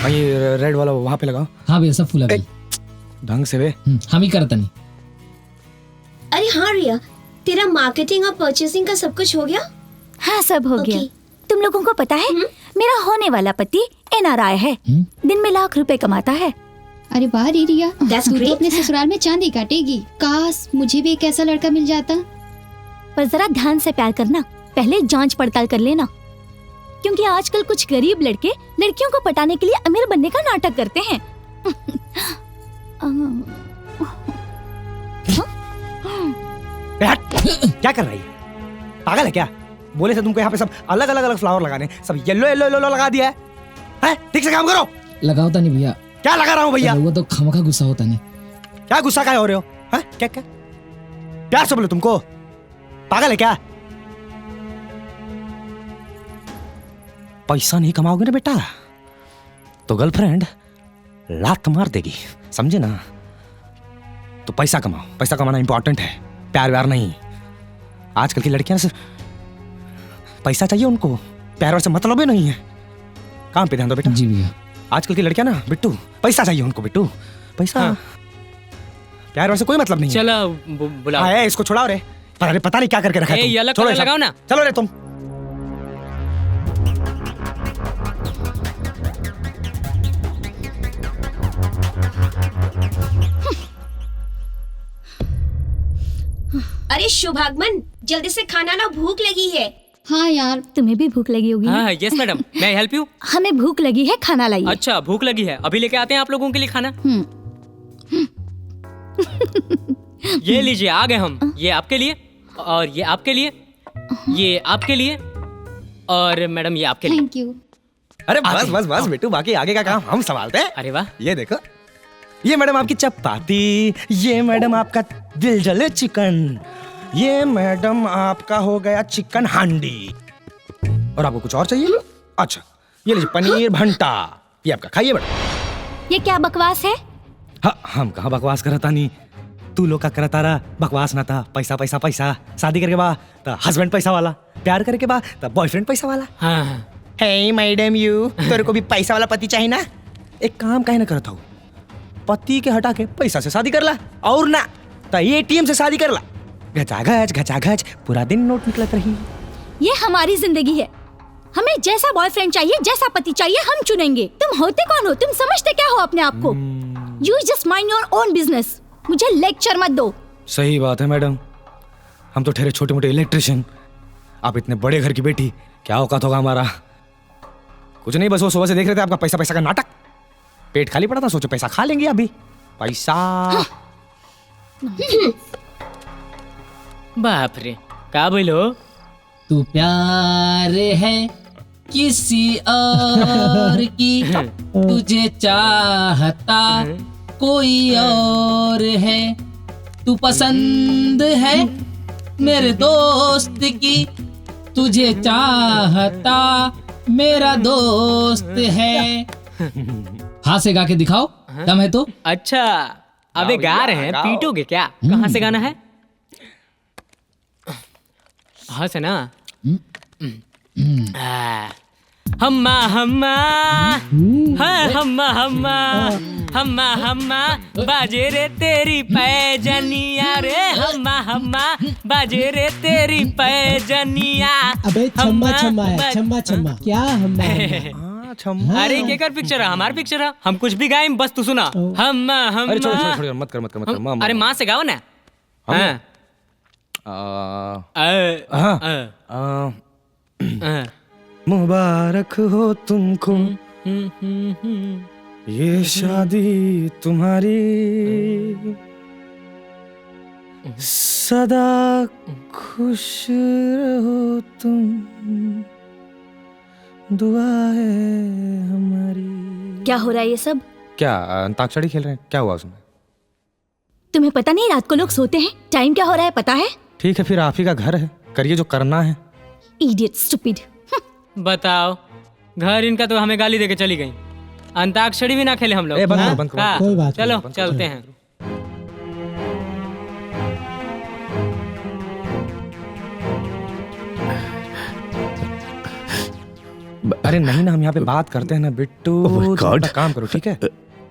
ये रेड वाला वहाँ पे लगाओ। हाँ भैया सब फुल है ढंग से वे। हम ही करता नहीं। अरे हाँ रिया, तेरा मार्केटिंग और परचेसिंग का सब कुछ हो गया? हाँ सब हो गया। Okay. तुम लोगों को पता है मेरा होने वाला पति NRI है, दिन में लाख रुपए कमाता है। अरे वाह रे रिया, That's तू तो great. अपने ससुराल में चांदी काटेगी। काश मुझे भी एक ऐसा लड़का मिल जाता। पर जरा ध्यान से प्यार करना, पहले जांच पड़ताल कर लेना, क्योंकि आजकल कुछ गरीब लड़के लड़कियों को पटाने के लिए अमीर बनने का नाटक करते हैं। क्या कर रही है? पागल है क्या? बोले से तुमको यहाँ पे सब अलग अलग फ्लावर लगाने, सब येलो येलो येलो लगा दिया है? ठीक से काम करो। लगाता नहीं भैया। क्या लगा रहा हूँ भैया? वो तो खामखा गुस्सा होता नहीं। क्या गुस्सा का हो रहे हो? हैं? क्या क्या प्यार से बोलो, तुमको पागल है क्या? पैसा नहीं कमाओगे ना बेटा तो गर्लफ्रेंड लात मार देगी, समझे ना? तो पैसा कमाओ, पैसा कमाना इंपॉर्टेंट है, प्यार व्यार नहीं। आजकल की लड़कियां सिर्फ पैसा चाहिए उनको, प्यार व्यार से मतलब ही नहीं है। काम पे ध्यान दो बेटा। जी भैया। आजकल की लड़कियां ना बिट्टू, पैसा चाहिए उनको बिट्टू, पैसा। हाँ। प्यार व्यार से कोई मतलब नहीं है। चलो बुलाओ। हाँ, इसको छुड़ाओ रे। अरे पता नहीं क्या करके रखा है तुम। ये अलग छोड़ो कलर सब। लगाओ ना। चलो रे तुम। अरे शुभागमन, जल्दी से खाना ना, भूख लगी है। हाँ यार, तुम्हें भी भूख लगी होगी ना? हाँ यस मैडम, मैं हेल्प यू। हमें भूख लगी है, खाना लाइए। अच्छा भूख लगी है, अभी लेके आते हैं आप लोगों के लिए खाना। ये लीजिए आ गए हम। ये आपके लिए और ये आपके लिए, ये आपके लिए और मैडम ये आपके लिए। Thank you. अरे बस बस बस बिट्टू, बाकी आगे का काम हम संभालते हैं। अरे वाह। ये देखो, ये मैडम आपकी चपाती, ये मैडम आपका दिल जले चिकन, ये मैडम आपका हो गया चिकन हांडी। और आपको कुछ और चाहिए? अच्छा ये लीजिए पनीर भंटा, ये आपका, खाइए मैडम। ये क्या बकवास है? हाँ, हम कहाँ बकवास करता नहीं, तू लोग का करता रहा बकवास ना था। पैसा पैसा पैसा, शादी करके बा तो हस्बैंड पैसा वाला, प्यार करके बा तो बॉयफ्रेंड पैसा वाला। हाँ हे मैडम यू, तेरे को भी पैसा वाला पति चाहिए ना? एक काम काहे ना करता हूँ, पति के हटा के पैसा से शादी कर ला, और ना तो ATM से शादी कर ला। घचाघच पूरा दिन नोट निकलत रही। ये हमारी जिंदगी है, हमें जैसा बॉयफ्रेंड चाहिए, जैसा पति चाहिए हम चुनेंगे। तुम होते कौन हो? तुम समझते क्या हो अपने आप को? You just mind your own business, मुझे लेक्चर मत दो। सही बात है मैडम, हम तो ठहरे छोटे मोटे इलेक्ट्रिशियन, आप इतने बड़े घर की बेटी, क्या औकात होगा हमारा? कुछ नहीं, बस वो सुबह से देख रहे थे आपका पैसा पैसा का नाटक, पेट खाली पड़ा था, सोचो पैसा खा लेंगे अभी। पैसा बाप रे, क्या बोलो? तू प्यार है किसी और की, तुझे चाहता कोई और है। तू पसंद है मेरे दोस्त की, तुझे चाहता मेरा दोस्त है। हाथ से गा के दिखाओ, दम है तो। अच्छा अबे गा रहे हैं, पीटोगे क्या? कहाँ से गाना है? हाँ से ना। हम्मा हम्मा हाँ हम्मा हम्मा हम्मा हम्मा बाजे रे तेरी पैजनिया रे, हम्मा हम्मा बाजे रे तेरी पैजनिया। अबे छम्मा छम्मा है, छम्मा छम्मा क्या हम्मा? अरे केकर पिक्चर है? हमार पिक्चर है, हम कुछ भी गाएं बस तू सुना। हम्मा हम्मा। अरे छोड़ो मत कर। अरे माँ से गाओ ना। मुबारक हो तुमको ये शादी तुम्हारी, सदा खुश रहो तुम, दुआ है हमारी। क्या हो रहा है ये सब? क्या अंताक्षरी खेल रहे हैं? क्या हुआ उसमें? तुम्हें पता नहीं रात को लोग सोते हैं? टाइम क्या हो रहा है पता है? ठीक है फिर, आप ही का घर है, करिए जो करना है। Idiot, stupid. बताओ, घर इनका तो हमें गाली देके चली गई। अंताक्षरी भी ना खेले हम लोग। बंद करो। कोई बात चलो नहीं। चलते हैं। अरे नहीं ना, हम यहाँ पे बात करते हैं ना बिट्टू। Oh my तुम God. अपना काम करो, ठीक है?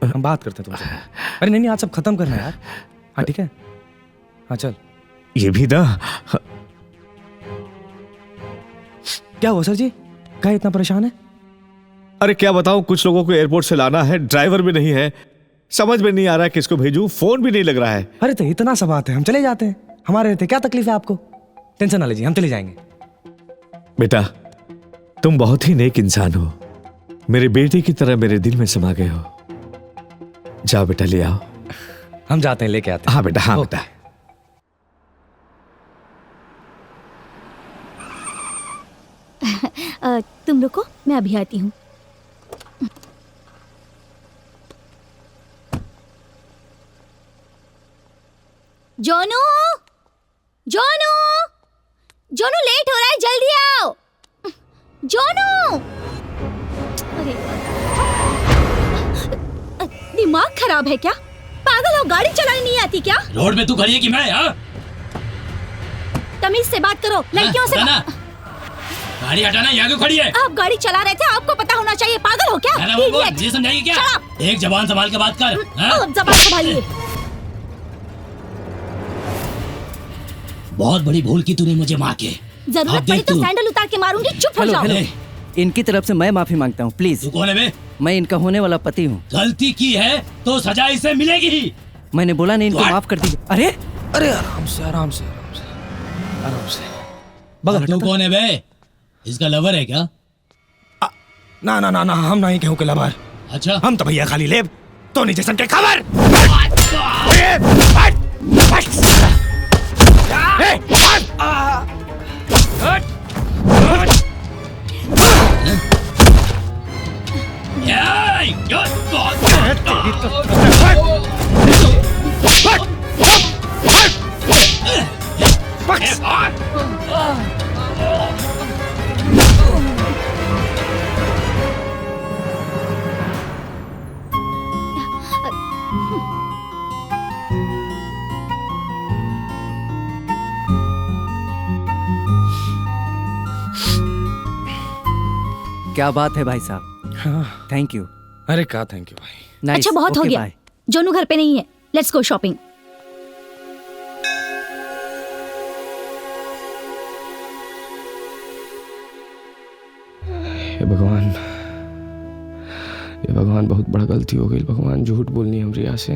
हम बात करते हैं तुमसे। अरे नहीं, आज सब खत्म करना है यार। हाँ ठीक है, हाँ चल। ये भी ना। क्या हुआ सर जी, क्या इतना परेशान है? अरे क्या बताऊं, कुछ लोगों को एयरपोर्ट से लाना है, ड्राइवर भी नहीं है, समझ में नहीं आ रहा है किसको भेजूं, फोन भी नहीं लग रहा है। अरे तो इतना सा बात है, हम चले जाते हैं, हमारे रहते क्या तकलीफ है आपको? टेंशन ना लीजिए, हम चले जाएंगे। बेटा तुम बहुत ही नेक इंसान हो, मेरे बेटे की तरह मेरे दिल में समा गए हो। जाओ बेटा, ले आओ। हम जाते हैं, लेके आते हैं। हाँ बेटा, हाँ बेटा। तुम रुको, मैं अभी आती हूँ। जोनू, जोनू, जोनू लेट हो रहा है, जल्दी आओ। जोनू, अरे दिमाग खराब है क्या? पागल हो, गाड़ी चलानी नहीं आती क्या? रोड पे तू खड़ी है कि मैं? हाँ तमीज से बात करो, लड़कियों से हटाना। गाड़ी हटाना, यहाँ क्यों खड़ी है? आप गाड़ी चला रहे थे, आपको पता होना चाहिए। पागल हो क्या? ना वो Idiot! ये समझाएगी क्या? Shut up! एक जबान संभाल के बात कर। हाँ? अब जबान संभालिए। बहुत बड़ी भूल की तूने मुझे मार के। जरूरत अब पड़ी देख तो तू। सैंडल उतार के मारूंगी। चुप हो जाओ। ए, इनकी तरफ से मैं माफी मांगता हूँ, प्लीज। तू कौन है बे? मैं इनका होने वाला पति हूँ। गलती की है तो सजा इसे मिलेगी ही। मैंने बोला नहीं, इनको What? माफ कर दीजिए। अरे अरे आराम से, आराम से, आराम से, आराम से। बगल तू हटा। कौन है बे? इसका लवर है क्या? ना ना ना ना, हम नहीं कहूँ के लवर। अच्छा, हम तो भैया खाली लेब तो नीचे सन के खबर। क्या बात है भाई साहब, हाँ। Thank you. अरे का थैंक यू भाई। Nice. अच्छा बहुत हो Okay, गया। bye. जोनू घर पे नहीं है, लेट्स गो शॉपिंग। हे भगवान, ये भगवान बहुत बड़ा गलती हो गई भगवान, झूठ बोलनी हम रिया से।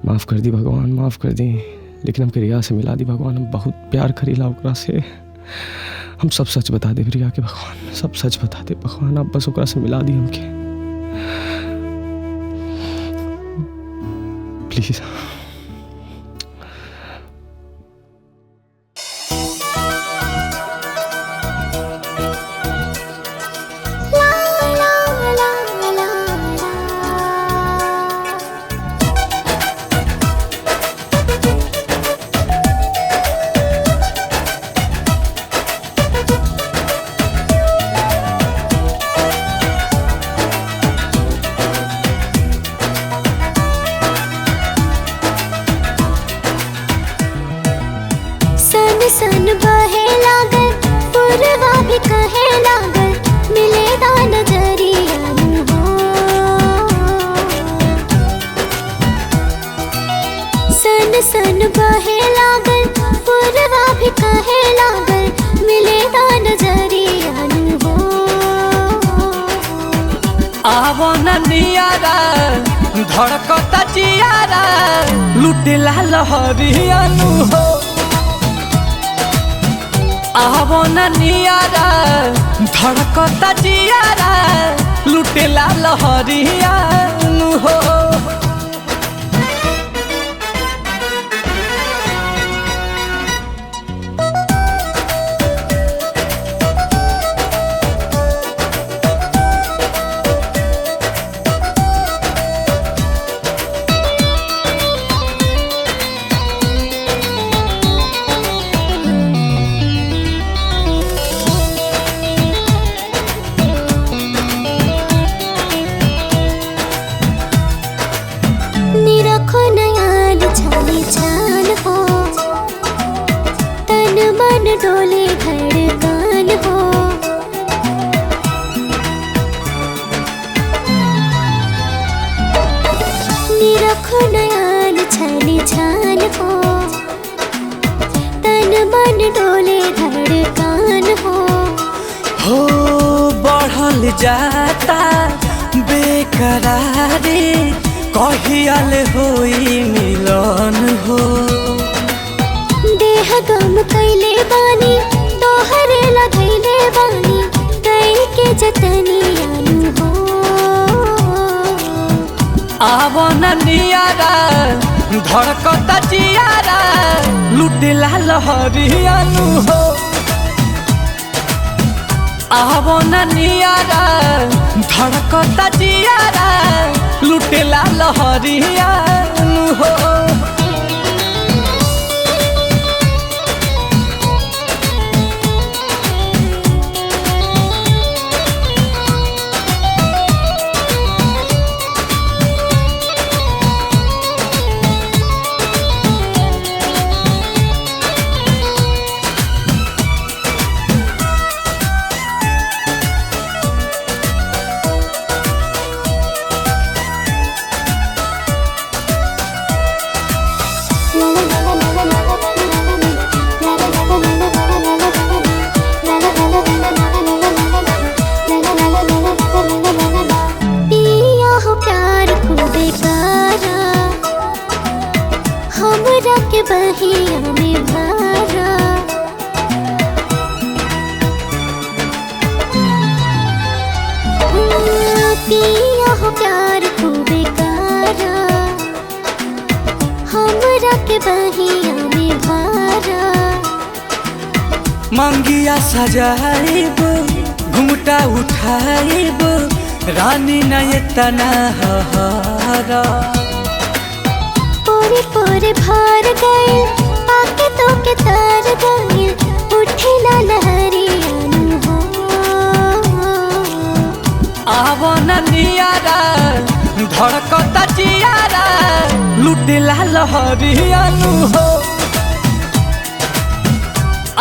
माफ कर दी भगवान, माफ कर दी, लेकिन हमके रिया से मिला दी भगवान। हम बहुत प्यार करीला ओकरा से, हम सब सच बता दे रिया के भगवान, सब सच बता दे भगवान। अब बस ओकरा से मिला दी हमके, प्लीज। सन सन बहे लागल, पुरवा भी कहे लागल, मिलेगा नजरिया हो। सन सन बहे लागल, पुरवा भी कहे लागल, मिलेगा नजरिया हो। आवो ननियारा धड़कता जियारा, लुटेला लहरियानु हो। आवो ननियारा धड़कता जियारा, लुटेला लहरियानु हो। निरखो नयान छाली छान हो, तन मन डोले धड़कन हो। हो, तन मन डोले धड़कन हो बढ़ल जाता बेकरारी, कहियाल होई मिलन हो। देह गम कैले बानी, तोहरे लगैले बानी, कई के जतनी आनु हो। आवो न नियारा धड़कता जियारा, लुटेला लहरियानु हो। आवो न नियारा धड़कता जियारा, लुटेला लहरियानु हो। पिया हो प्यार को बेकारा, हमरा के बहिया में भारा। पिया हो प्यार को बेकारा, हमरा के बहिया में भारा। मंगिया सजाइब, घुमटा उठाइब, रानी न इतना हहारा। पोरे पोरे भार गए, पाके तो के तार गए, उठेला लहरियानु हो। आवो न नियारा धड़कता जियारा, लुटेला लहरियानु हो।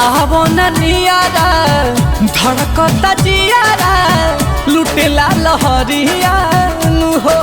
आवो न नियारा धड़कता जियारा, लुटेला लहरियानु हो।